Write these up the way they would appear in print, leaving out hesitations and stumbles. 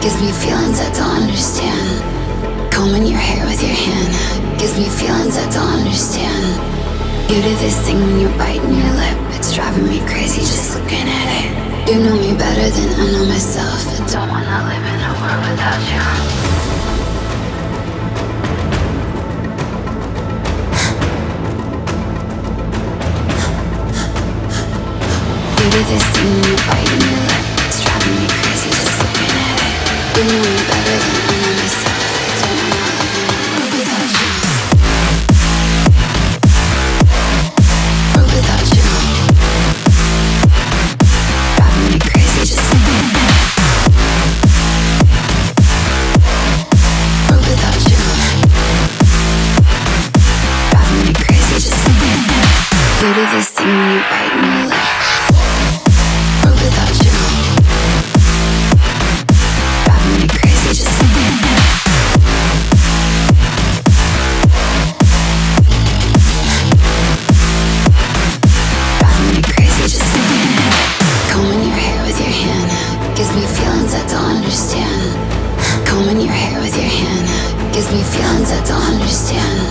gives me feelings I don't understand. Combing your hair with your hand gives me feelings I don't understand. You do this thing when you're biting your lip, it's driving me crazy just looking at it. You know me better than I know myself. I don't wanna live in a world without you. You do this thing when you're biting your lip, it's driving me crazy just looking at it. You know me better than I know myself. I don't wanna live in a world without you. World without you. Driving me crazy just looking at it. World without you. Driving me crazy just looking at it. You do this thing when you're biting your lip. World without you. Driving me crazy just looking at it. Driving me crazy just looking at it. Combing your hair with your hand gives me feelings I don't understand. Combing your hair with your hand gives me feelings I don't understand.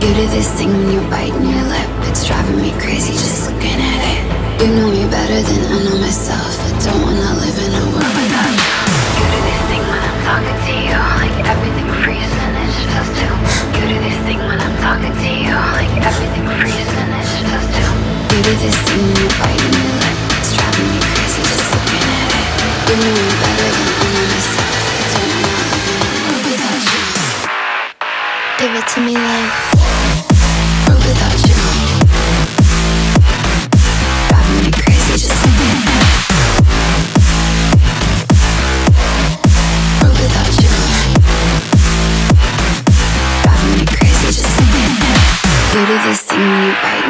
You do this thing when you're biting your lip, it's driving me crazy just looking at it. You know me better than I know myself. I don't wanna live in a world without you. You do this thing when I'm talking to you, like everything freezes and it's just two. You do this thing when I'm talking to you, like everything freezes and it's just two. You do this thing when you're biting your lip, it's driving me crazy just looking at it. You know me better than I know myself. I don't wanna live in a world without you. Give it to me like world without you. Driving me crazy just looking at it. World without you. Driving me crazy just looking at it. You do this thing when you bite